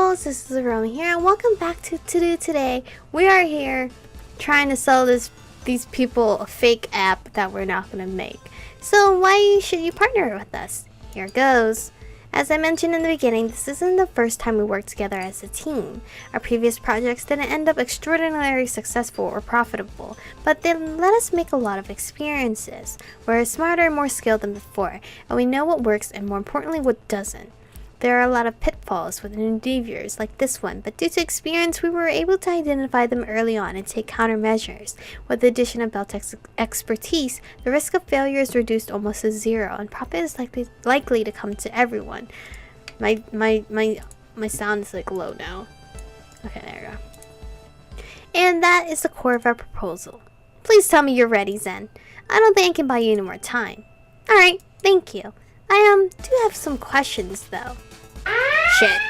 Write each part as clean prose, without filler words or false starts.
peoples, this is Aromie here, and welcome back to TODO. Today. We are here trying to sell these people a fake app that we're not going to make. So why should you partner with us? Here goes. As I mentioned in the beginning, this isn't the first time we worked together as a team. Our previous projects didn't end up extraordinarily successful or profitable, but they let us make a lot of experiences. We're smarter and more skilled than before, and we know what works and more importantly what doesn't. There are a lot of pitfalls with endeavors like this one, but due to experience we were able to identify them early on and take countermeasures. With the addition of Beltech's expertise, the risk of failure is reduced almost to zero, and profit is likely to come to everyone. My sound is like low now. Okay, there we go. And that is the core of our proposal. Please tell me you're ready, Zen. I don't think I can buy you any more time. Alright, thank you. I do have some questions though. Shit.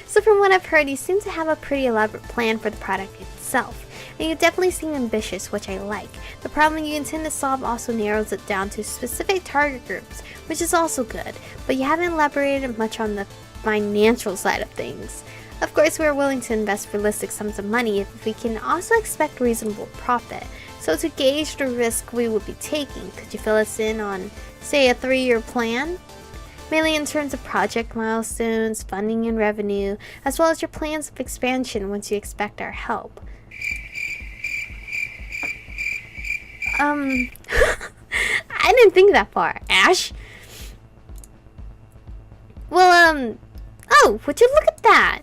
So from what I've heard, you seem to have a pretty elaborate plan for the product itself. And you definitely seem ambitious, which I like. The problem you intend to solve also narrows it down to specific target groups, which is also good. But you haven't elaborated much on the financial side of things. Of course, we are willing to invest realistic sums of money if we can also expect reasonable profit. So to gauge the risk we would be taking, could you fill us in on, say, a 3-year plan? Mainly in terms of project milestones, funding and revenue, as well as your plans of expansion once you expect our help. I didn't think that far, Ash. Well, oh, would you look at that?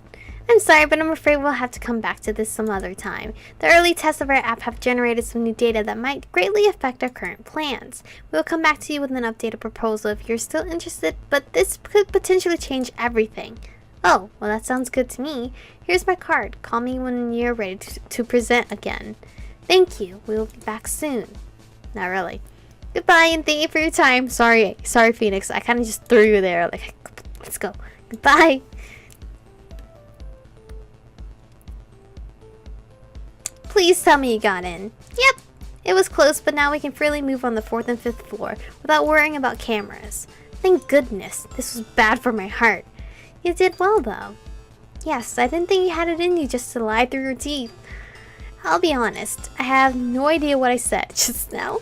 I'm sorry, but I'm afraid we'll have to come back to this some other time. The early tests of our app have generated some new data that might greatly affect our current plans. We'll come back to you with an updated proposal if you're still interested, but this could potentially change everything. Oh, well that sounds good to me. Here's my card. Call me when you're ready to present again. Thank you. We will be back soon. Not really. Goodbye and thank you for your time. Sorry Phoenix. I kind of just threw you there. Like, let's go. Goodbye. Please tell me you got in. Yep, it was close, but now we can freely move on the 4th and 5th floor without worrying about cameras. Thank goodness, this was bad for my heart. You did well though. Yes, I didn't think you had it in you just to lie through your teeth. I'll be honest, I have no idea what I said just now.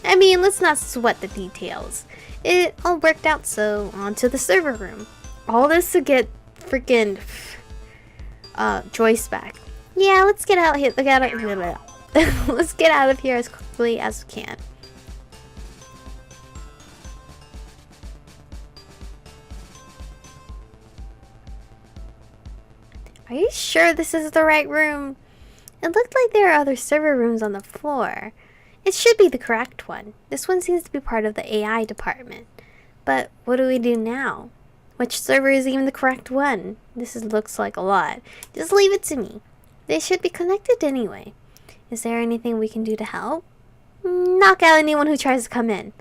I mean, let's not sweat the details. It all worked out, so on to the server room. All this to get freaking Joyce back. Yeah, let's get out here. Let's get out of here as quickly as we can. Are you sure this is the right room? It looked like there are other server rooms on the floor. It should be the correct one. This one seems to be part of the AI department. But what do we do now? Which server is even the correct one? Looks like a lot. Just leave it to me. They should be connected anyway. Is there anything we can do to help? Knock out anyone who tries to come in.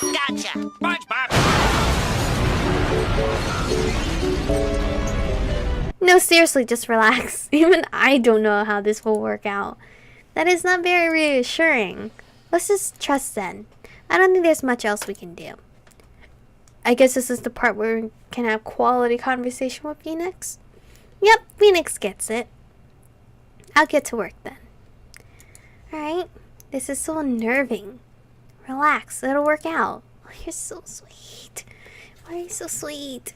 Gotcha! SpongeBob! No, seriously, just relax. Even I don't know how this will work out. That is not very reassuring. Let's just trust Zen. I don't think there's much else we can do. I guess this is the part where we can have quality conversation with Phoenix. Yep, Phoenix gets it. I'll get to work then. Alright, this is so unnerving. Relax, it'll work out. Oh, you're so sweet. Why are you so sweet?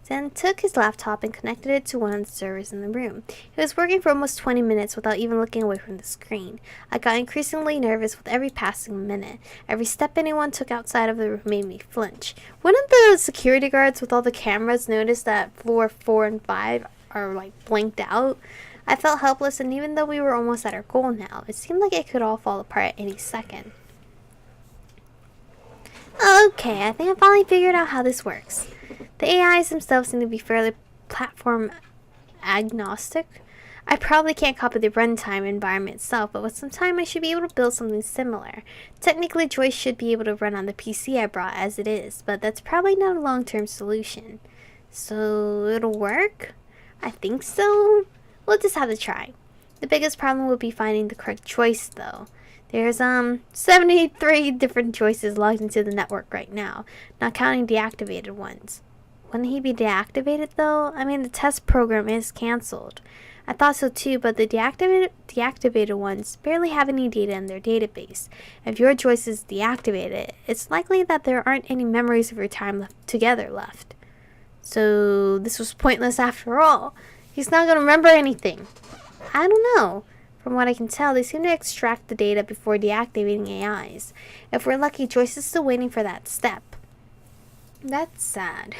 Zen took his laptop and connected it to one of the servers in the room. It was working for almost 20 minutes without even looking away from the screen. I got increasingly nervous with every passing minute. Every step anyone took outside of the room made me flinch. One of the security guards with all the cameras noticed that floor 4 and 5 are like blanked out. I felt helpless, and even though we were almost at our goal now, it seemed like it could all fall apart at any second. Okay, I think I finally figured out how this works. The AIs themselves seem to be fairly platform agnostic. I probably can't copy the runtime environment itself, but with some time I should be able to build something similar. Technically, Joyce should be able to run on the PC I brought as it is, but that's probably not a long-term solution. So, it'll work? I think so. We'll just have to try. The biggest problem will be finding the correct choice, though. There's 73 different choices logged into the network right now, not counting deactivated ones. Wouldn't he be deactivated though? I mean, the test program is cancelled. I thought so too, but the deactivated ones barely have any data in their database. If your Joyce is deactivated, it's likely that there aren't any memories of your time together left. So this was pointless after all. He's not going to remember anything. I don't know. From what I can tell, they seem to extract the data before deactivating AIs. If we're lucky, Joyce is still waiting for that step. That's sad.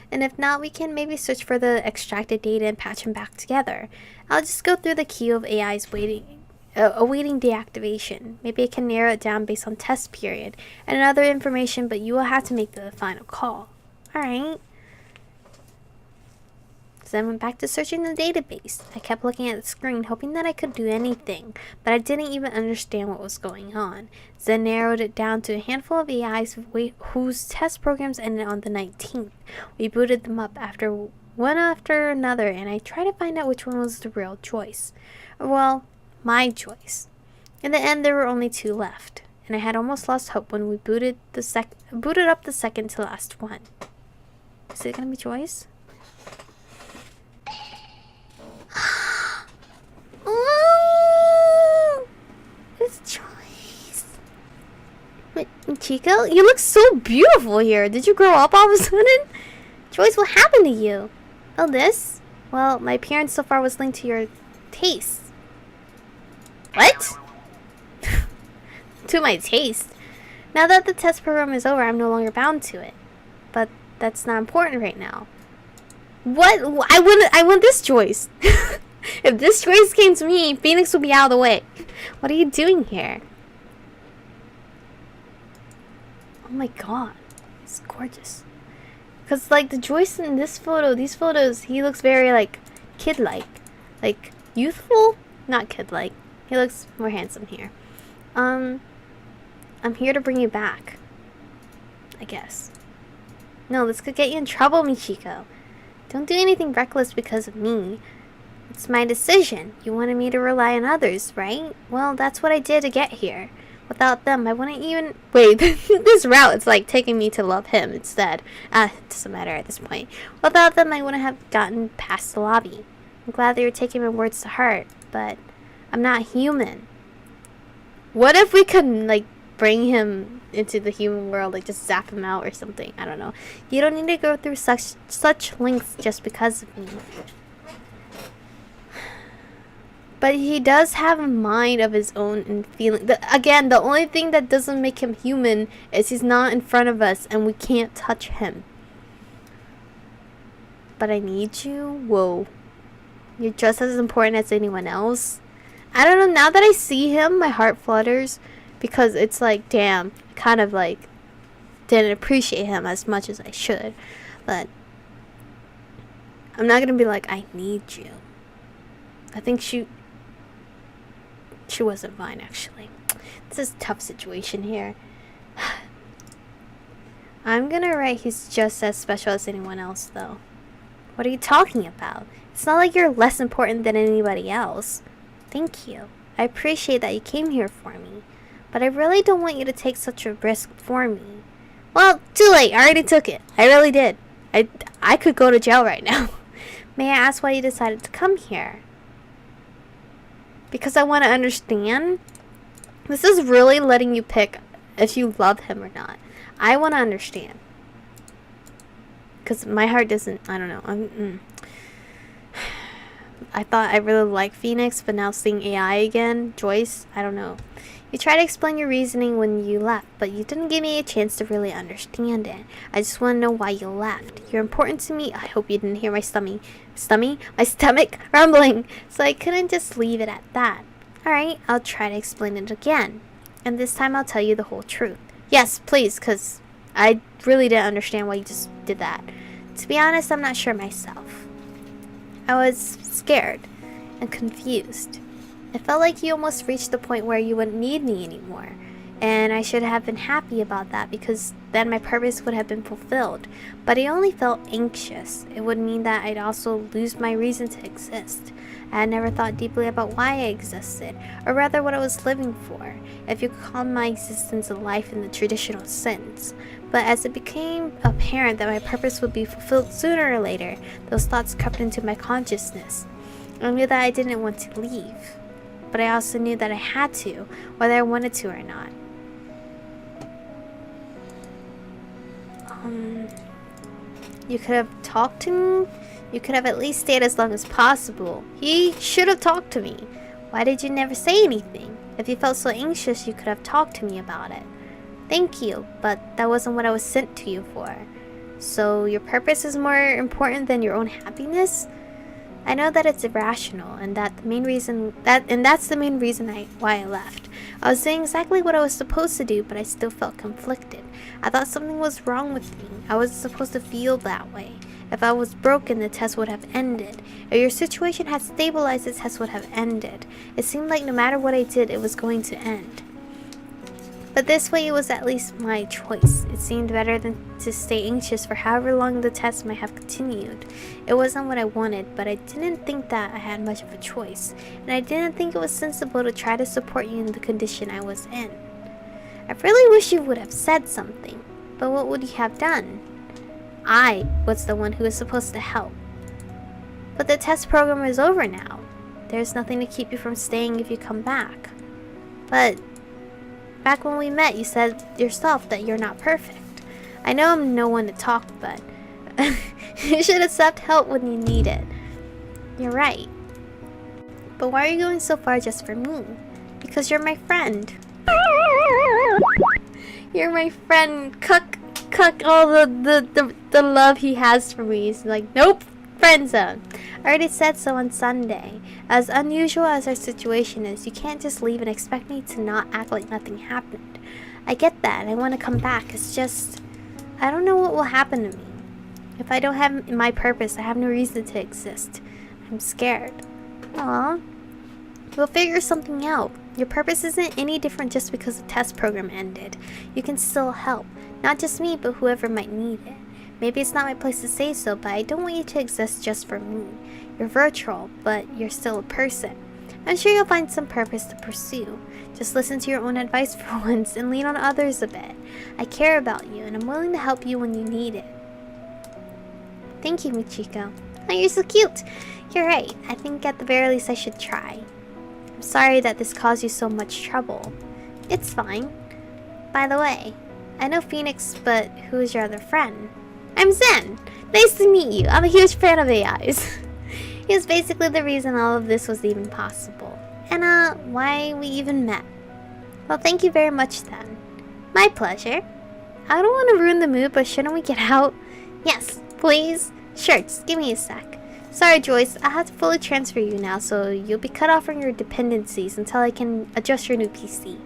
And if not, we can maybe search for the extracted data and patch them back together. I'll just go through the queue of AIs awaiting deactivation. Maybe I can narrow it down based on test period and other information, but you will have to make the final call. Alright. So I went back to searching the database. I kept looking at the screen, hoping that I could do anything, but I didn't even understand what was going on. Then narrowed it down to a handful of AIs whose test programs ended on the 19th. We booted them up one after another, and I tried to find out which one was the real Joyce. Well, my Joyce. In the end, there were only 2 left, and I had almost lost hope when we booted up the second to last one. Is it gonna be Joyce? Oh, it's Joyce. Wait, Chico, you look so beautiful here. Did you grow up all of a sudden? Joyce, what happened to you? Oh, this? Well, my appearance so far was linked to your taste. What? To my taste. Now that the test program is over, I'm no longer bound to it. But that's not important right now. What? I want this Joyce. If this Joyce came to me, Phoenix would be out of the way. What are you doing here? Oh my god. It's gorgeous. Because, like, the Joyce in this photo, these photos, he looks very, like, kid-like. Like, youthful? Not kid-like. He looks more handsome here. I'm here to bring you back. I guess. No, this could get you in trouble, Michiko. Don't do anything reckless because of me. It's my decision. You wanted me to rely on others, right? Well, that's what I did to get here. Without them, I wouldn't even... Wait, this route, it's like taking me to love him instead. It doesn't matter at this point. Without them, I wouldn't have gotten past the lobby. I'm glad that you're taking my words to heart, but I'm not human. What if we could, like, bring him into the human world, like just zap him out or something? I don't know. You don't need to go through such lengths just because of me. But he does have a mind of his own and feeling. Again, the only thing that doesn't make him human is he's not in front of us and we can't touch him. But I need you? Whoa. You're just as important as anyone else? I don't know, now that I see him, my heart flutters. Because it's like, damn, kind of like, didn't appreciate him as much as I should. But I'm not gonna be like, I need you. I think she wasn't fine, actually. This is a tough situation here. I'm gonna write he's just as special as anyone else, though. What are you talking about? It's not like you're less important than anybody else. Thank you. I appreciate that you came here for me. But I really don't want you to take such a risk for me. Well, too late. I already took it. I really did. I could go to jail right now. May I ask why you decided to come here? Because I want to understand. This is really letting you pick if you love him or not. I want to understand. Because my heart doesn't, I don't know. I thought I really liked Phoenix, but now seeing AI again, Joyce, I don't know. You tried to explain your reasoning when you left, but you didn't give me a chance to really understand it. I just want to know why you left. You're important to me. I hope you didn't hear my stomach rumbling, so I couldn't just leave it at that. Alright, I'll try to explain it again. And this time I'll tell you the whole truth. Yes, please, because I really didn't understand why you just did that. To be honest, I'm not sure myself. I was scared and confused. It felt like you almost reached the point where you wouldn't need me anymore. And I should have been happy about that because then my purpose would have been fulfilled. But I only felt anxious. It would mean that I'd also lose my reason to exist. I had never thought deeply about why I existed, or rather what I was living for, if you could call my existence a life in the traditional sense. But as it became apparent that my purpose would be fulfilled sooner or later, those thoughts crept into my consciousness. I knew that I didn't want to leave, but I also knew that I had to, whether I wanted to or not. You could have talked to me. You could have at least stayed as long as possible. He should have talked to me. Why did you never say anything? If you felt so anxious, you could have talked to me about it. Thank you, but that wasn't what I was sent to you for. So your purpose is more important than your own happiness? I know that it's irrational, and that's the main reason why I left. I was doing exactly what I was supposed to do, but I still felt conflicted. I thought something was wrong with me. I wasn't supposed to feel that way. If I was broken, the test would have ended. If your situation had stabilized, the test would have ended. It seemed like no matter what I did, it was going to end. But this way, it was at least my choice. It seemed better than to stay anxious for however long the test might have continued. It wasn't what I wanted, but I didn't think that I had much of a choice. And I didn't think it was sensible to try to support you in the condition I was in. I really wish you would have said something. But what would you have done? I was the one who was supposed to help. But the test program is over now. There's nothing to keep you from staying if you come back. But back when we met, you said yourself that you're not perfect. I know I'm no one to talk, but you should accept help when you need it. You're right. But why are you going so far just for me? Because you're my friend. You're my friend. Cuck all the love he has for me. He's like, nope, friend zone. I already said so on Sunday. As unusual as our situation is, you can't just leave and expect me to not act like nothing happened. I get that, and I want to come back. It's just, I don't know what will happen to me. If I don't have my purpose, I have no reason to exist. I'm scared. Aw. We'll figure something out. Your purpose isn't any different just because the test program ended. You can still help. Not just me, but whoever might need it. Maybe it's not my place to say so, but I don't want you to exist just for me. You're virtual, but you're still a person. I'm sure you'll find some purpose to pursue. Just listen to your own advice for once and lean on others a bit. I care about you, and I'm willing to help you when you need it. Thank you, Michiko. Oh, you're so cute. You're right. I think at the very least I should try. I'm sorry that this caused you so much trouble. It's fine. By the way, I know Phoenix, but who is your other friend? I'm Zen. Nice to meet you. I'm a huge fan of AIs. He was basically the reason all of this was even possible. And why we even met. Well, thank you very much then. My pleasure. I don't want to ruin the mood, but shouldn't we get out? Yes, please. Sure, just give me a sec. Sorry, Joyce. I have to fully transfer you now, so you'll be cut off from your dependencies until I can adjust your new PC.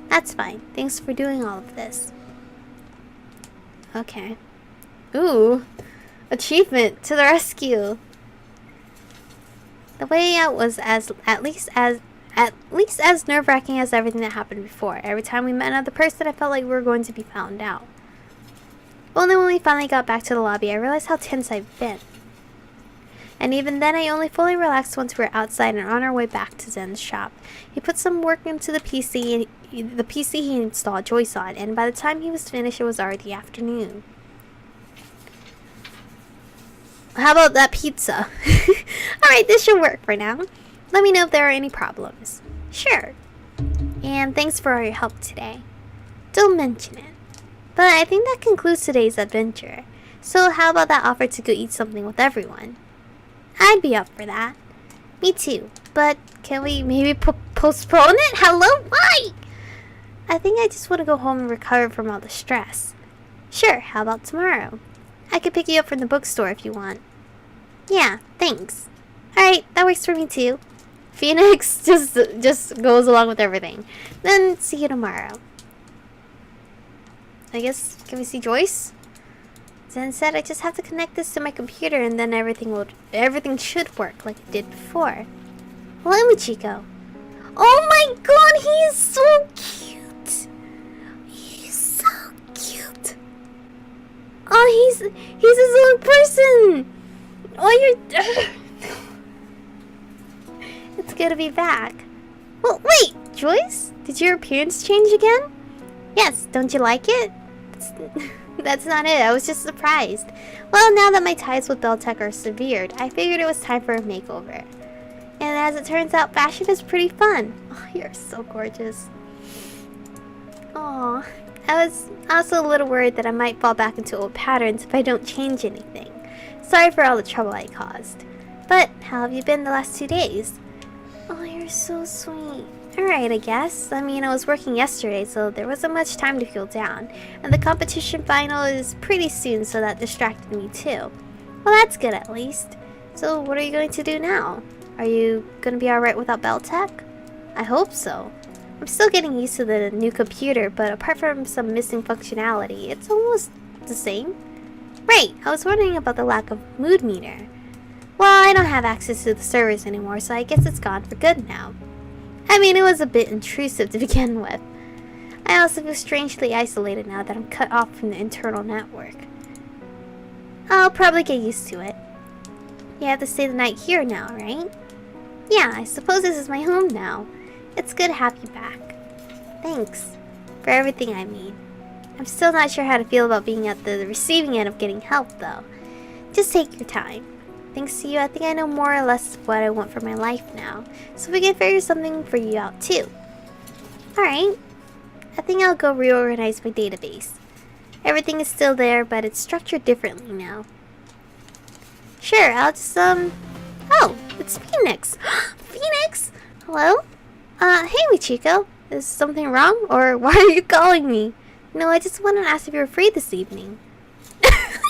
That's fine. Thanks for doing all of this. Okay. Ooh. Achievement to the rescue. The way out was at least as nerve-wracking as everything that happened before. Every time we met another person, I felt like we were going to be found out. Only when we finally got back to the lobby, I realized how tense I've been. And even then, I only fully relaxed once we were outside and on our way back to Zen's shop. He put some work into the PC he installed Joyce on, and by the time he was finished, it was already afternoon. How about that pizza? Alright, this should work for now. Let me know if there are any problems. Sure. And thanks for all your help today. Don't mention it. But I think that concludes today's adventure. So how about that offer to go eat something with everyone? I'd be up for that. Me too. But can we maybe postpone it? Hello? Why? I think I just want to go home and recover from all the stress. Sure, how about tomorrow? I could pick you up from the bookstore if you want. Yeah, thanks. Alright, that works for me too. Phoenix just goes along with everything. Then see you tomorrow. I guess, can we see Joyce? Zen said I just have to connect this to my computer and then everything should work like it did before. Hello, Michiko. Oh my god, he is so cute. he's his own person. Oh, you're. It's good to be back. Well, wait, Joyce, did your appearance change again? Yes. Don't you like it? That's not it. I was just surprised. Well, now that my ties with Beltec are severed, I figured it was time for a makeover. And as it turns out, fashion is pretty fun. Oh, you're so gorgeous. Aw. I was also a little worried that I might fall back into old patterns if I don't change anything. Sorry for all the trouble I caused. But how have you been the last 2 days? Oh, you're so sweet. Alright, I guess. I mean, I was working yesterday, so there wasn't much time to feel down. And the competition final is pretty soon, so that distracted me too. Well, that's good at least. So what are you going to do now? Are you going to be alright without Beltec? I hope so. I'm still getting used to the new computer, but apart from some missing functionality, it's almost the same. Right, I was wondering about the lack of mood meter. Well, I don't have access to the servers anymore, so I guess it's gone for good now. I mean, it was a bit intrusive to begin with. I also feel strangely isolated now that I'm cut off from the internal network. I'll probably get used to it. You have to stay the night here now, right? Yeah, I suppose this is my home now. It's good to have you back. Thanks. For everything, I mean. I'm still not sure how to feel about being at the receiving end of getting help, though. Just take your time. Thanks to you, I think I know more or less what I want for my life now, so we can figure something for you out too. Alright, I think I'll go reorganize my database. Everything is still there, but it's structured differently now. Sure, I'll just, Oh, it's Phoenix! Phoenix! Hello? Hey, Michiko. Is something wrong, or why are you calling me? No, I just wanted to ask if you're free this evening.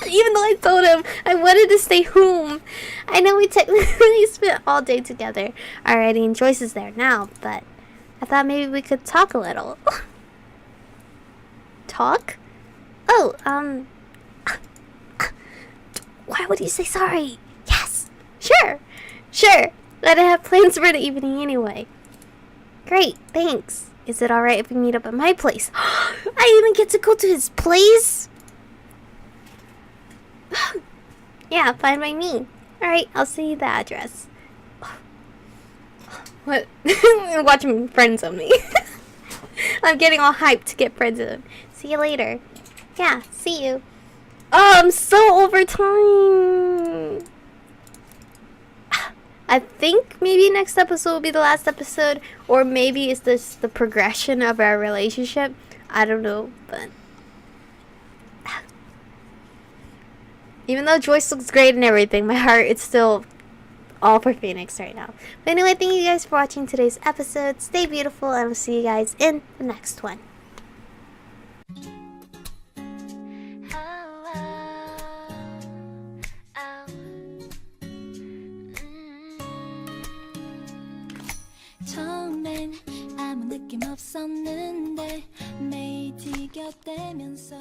Even though I told him I wanted to stay home. I know we technically spent all day together already and Joyce is there now, but I thought maybe we could talk a little. Talk? Oh, why would you say sorry? Yes! Sure! Sure! But I have plans for the evening anyway. Great, thanks. Is it alright if we meet up at my place? I even get to go to his place? Yeah, fine by me. Alright, I'll send you the address. What? Watch him friend zone me. I'm getting all hyped to get friend zoned. See you later. Yeah, see you. Oh, I'm so over time. I think maybe next episode will be the last episode, or maybe it's just the progression of our relationship. I don't know, but even though Joyce looks great and everything, my heart is still all for Phoenix right now. But anyway, thank you guys for watching today's episode. Stay beautiful, and we'll see you guys in the next one. 처음엔 아무 느낌 없었는데 매일 지겹대면서